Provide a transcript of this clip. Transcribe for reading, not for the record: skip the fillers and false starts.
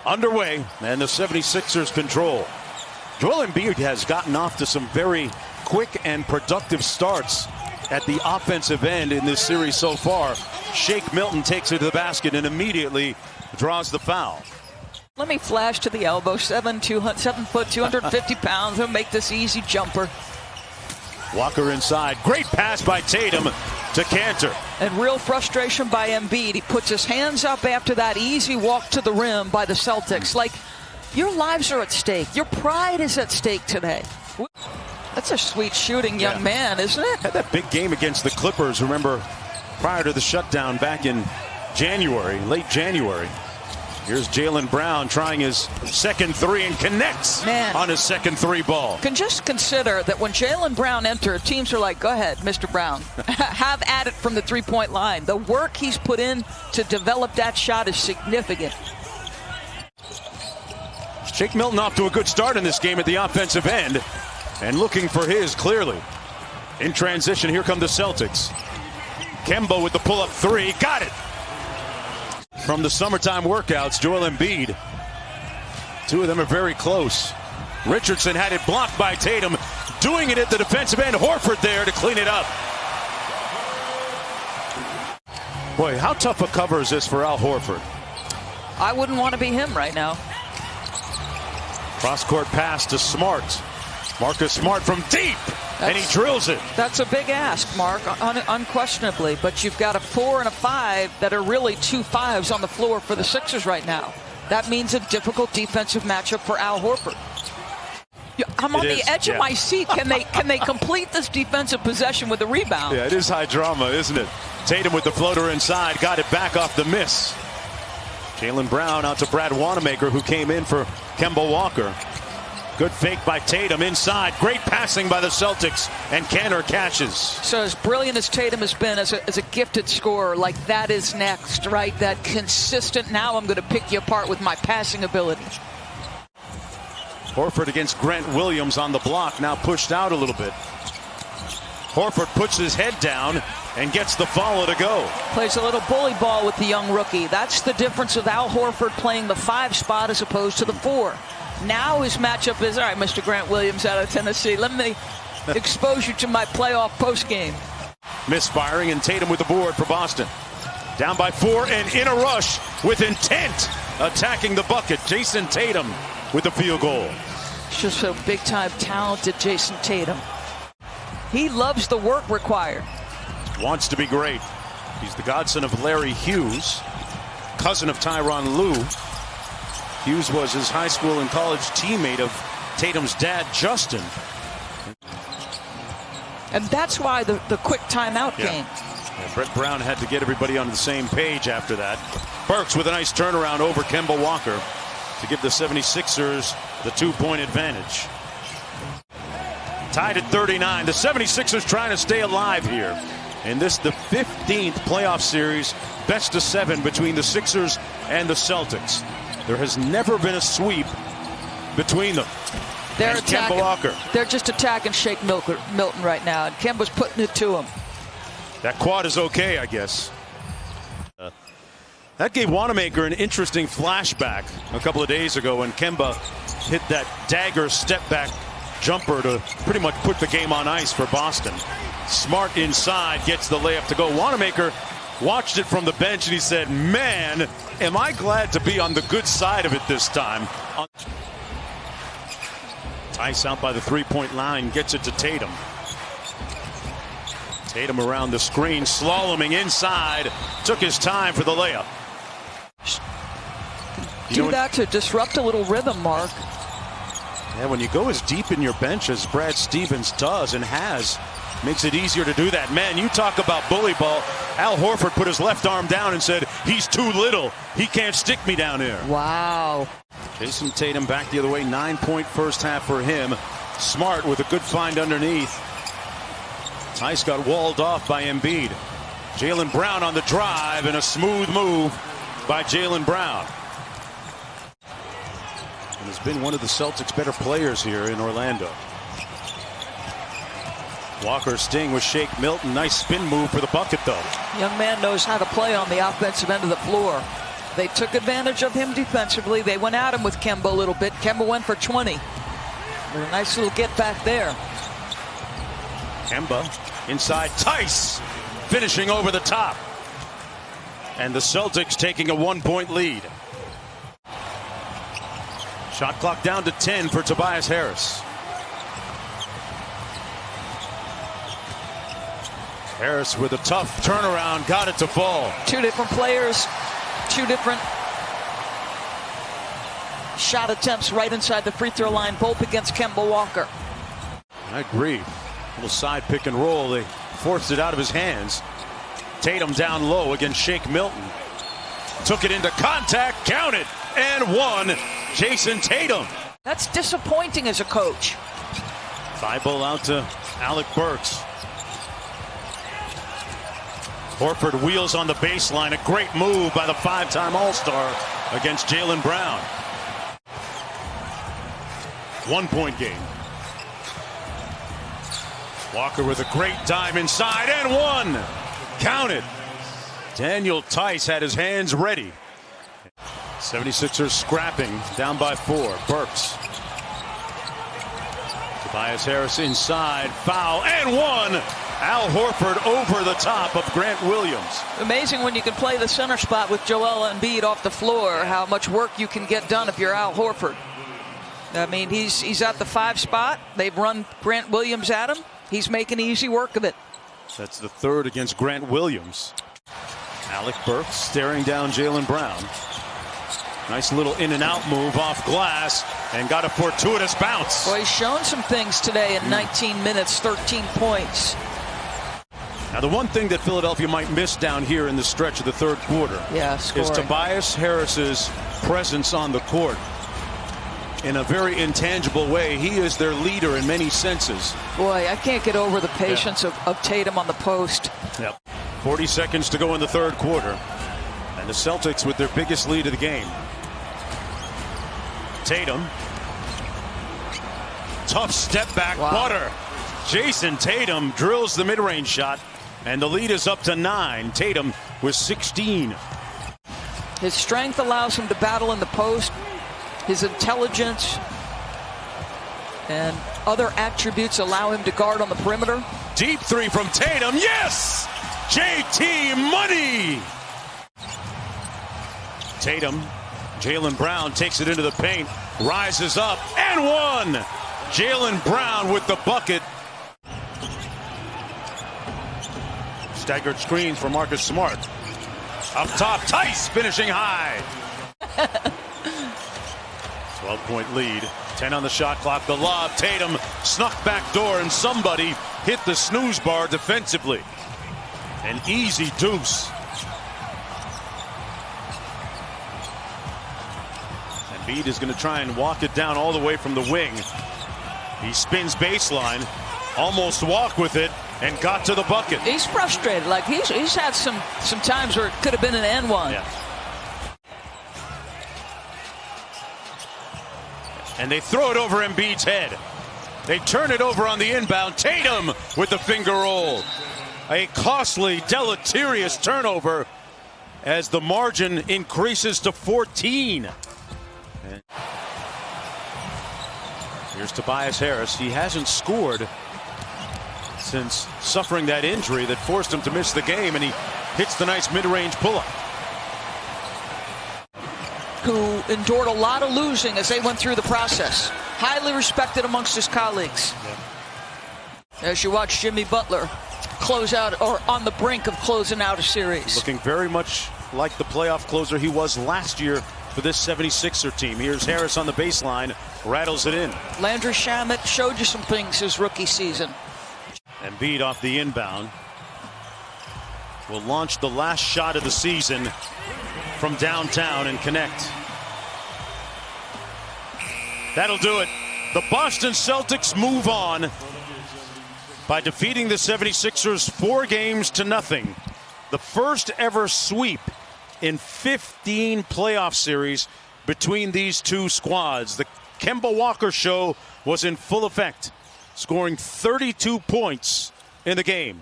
underway, and the 76ers control. Joel Embiid has gotten off to some very quick and productive starts at the offensive end in this series so far. Shake Milton takes it to the basket and immediately draws the foul. Let me flash to the elbow. 7 foot, 250 pounds. He'll make this easy jumper. Walker inside. Great pass by Tatum to Cantor. And real frustration by Embiid. He puts his hands up after that easy walk to the rim by the Celtics. Like, your lives are at stake. Your pride is at stake today. That's a sweet shooting young man, isn't it? Had that big game against the Clippers, remember, prior to the shutdown back in January, late January. Here's Jaylen Brown trying his second three and connects on his second three ball. Can just consider that when Jaylen Brown entered, teams are like, go ahead, Mr. Brown. Have at it from the three-point line. The work he's put in to develop that shot is significant. Shake Milton off to a good start in this game at the offensive end and looking for his clearly. In transition, here come the Celtics. Kemba with the pull-up three. Got it! From the summertime workouts, Joel Embiid. Two of them are very close. Richardson had it blocked by Tatum. Doing it at the defensive end. Horford there to clean it up. Boy, how tough a cover is this for Al Horford? I wouldn't want to be him right now. Cross-court pass to Smart. Marcus Smart from deep. And he drills it. That's a big ask, Mark, unquestionably. But you've got a 4 and a 5 that are really 2 5s on the floor for the Sixers right now. That means a difficult defensive matchup for Al Horford. I'm on the edge of my seat. Can they complete this defensive possession with a rebound? Yeah, it is high drama, isn't it? Tatum with the floater inside, got it back off the miss. Jaylen Brown out to Brad Wanamaker, who came in for Kemba Walker. Good fake by Tatum inside. Great passing by the Celtics, and Cantor catches. So as brilliant as Tatum has been as a gifted scorer, like that is next, right? That consistent, now I'm going to pick you apart with my passing ability. Horford against Grant Williams on the block, now pushed out a little bit. Horford puts his head down and gets the follow to go. Plays a little bully ball with the young rookie. That's the difference with Al Horford playing the 5 spot as opposed to the 4. Now his matchup is, all right, Mr. Grant Williams out of Tennessee, let me expose you to my playoff postgame. Misfiring, and Tatum with the board for Boston. Down by 4 and in a rush with intent, attacking the bucket. Jason Tatum with the field goal. It's just so big-time talented Jason Tatum. He loves the work required. Wants to be great. He's the godson of Larry Hughes, cousin of Tyronn Lue. Hughes was his high school and college teammate of Tatum's dad, Justin. And that's why the quick timeout game. Yeah, Brett Brown had to get everybody on the same page after that. Burks with a nice turnaround over Kemba Walker to give the 76ers the 2-point advantage. Tied at 39. The 76ers trying to stay alive here. And this the 15th playoff series, best of 7 between the Sixers and the Celtics. There has never been a sweep between them. They're attacking. Kemba Walker. They're just attacking Shake Milton right now, and Kemba's putting it to him. That quad is okay, I guess. That gave Wanamaker an interesting flashback a couple of days ago when Kemba hit that dagger step-back jumper to pretty much put the game on ice for Boston. Smart inside, gets the layup to go. Wanamaker watched it from the bench and he said, man, am I glad to be on the good side of it this time. Tice out by the 3-point line, gets it to Tatum. Tatum around the screen, slaloming inside, took his time for the layup. Do that to disrupt a little rhythm, Mark. Yeah, when you go as deep in your bench as Brad Stevens does and has, makes it easier to do that. Man, you talk about bully ball. Al Horford put his left arm down and said, he's too little. He can't stick me down here. Wow. Jason Tatum back the other way. 9-point first half for him. Smart with a good find underneath. Tice got walled off by Embiid. Jaylen Brown on the drive and a smooth move by Jaylen Brown. And has been one of the Celtics' better players here in Orlando. Walker sting with Shake Milton. Nice spin move for the bucket, though. Young man knows how to play on the offensive end of the floor. They took advantage of him defensively. They went at him with Kemba a little bit. Kemba went for 20. With a nice little get back there. Kemba inside. Tice finishing over the top. And the Celtics taking a 1-point lead. Shot clock down to 10 for Tobias Harris. Harris with a tough turnaround, got it to fall. Two different players, two different shot attempts right inside the free throw line, both against Kemba Walker. I agree. Little side pick and roll. They forced it out of his hands. Tatum down low against Shake Milton. Took it into contact, counted, and one. Jason Tatum. That's disappointing as a coach. Thibault out to Alec Burks. Horford wheels on the baseline. A great move by the 5-time All-Star against Jaylen Brown. 1-point game. Walker with a great dive inside and one. Counted. Daniel Tice had his hands ready. 76ers scrapping, down by 4. Burks. Tobias Harris inside, foul, and one. Al Horford over the top of Grant Williams. Amazing when you can play the center spot with Joel Embiid off the floor, how much work you can get done if you're Al Horford. I mean, he's at the 5 spot. They've run Grant Williams at him. He's making easy work of it. That's the third against Grant Williams. Alec Burks staring down Jaylen Brown. Nice little in and out move off glass and got a fortuitous bounce. Well, he's shown some things today in 19 minutes, 13 points. Now, the one thing that Philadelphia might miss down here in the stretch of the third quarter is Tobias Harris's presence on the court. In a very intangible way, he is their leader in many senses. Boy, I can't get over the patience of Tatum on the post. Yep. 40 seconds to go in the third quarter. And the Celtics with their biggest lead of the game. Tatum. Tough step back butter. Jason Tatum drills the mid-range shot. And the lead is up to 9. Tatum with 16. His strength allows him to battle in the post. His intelligence and other attributes allow him to guard on the perimeter. Deep three from Tatum. Yes! JT money! Tatum, Jaylen Brown takes it into the paint, rises up, and one! Jaylen Brown with the bucket. Staggered screens for Marcus Smart. Up top, Tice finishing high. 12-point lead, 10 on the shot clock. The lob, Tatum snuck back door, and somebody hit the snooze bar defensively. An easy deuce. Embiid is going to try and walk it down all the way from the wing. He spins baseline, almost walked with it, and got to the bucket. He's frustrated. Like he's had some times where it could have been an N1. Yeah. And they throw it over Embiid's head. They turn it over on the inbound. Tatum with the finger roll. A costly, deleterious turnover as the margin increases to 14. And here's Tobias Harris. He hasn't scored since suffering that injury that forced him to miss the game, and he hits the nice mid-range pull-up. Who endured a lot of losing as they went through the process. Highly respected amongst his colleagues. Yeah. As you watch Jimmy Butler close out, or on the brink of closing out a series. Looking very much like the playoff closer he was last year for this 76er team. Here's Harris on the baseline, rattles it in. Landry Shamet showed you some things his rookie season. Embiid off the inbound. Will launch the last shot of the season from downtown and connect. That'll do it. The Boston Celtics move on by defeating the 76ers 4-0. The first ever sweep in 15 playoff series between these two squads. The Kemba Walker show was in full effect, scoring 32 points in the game.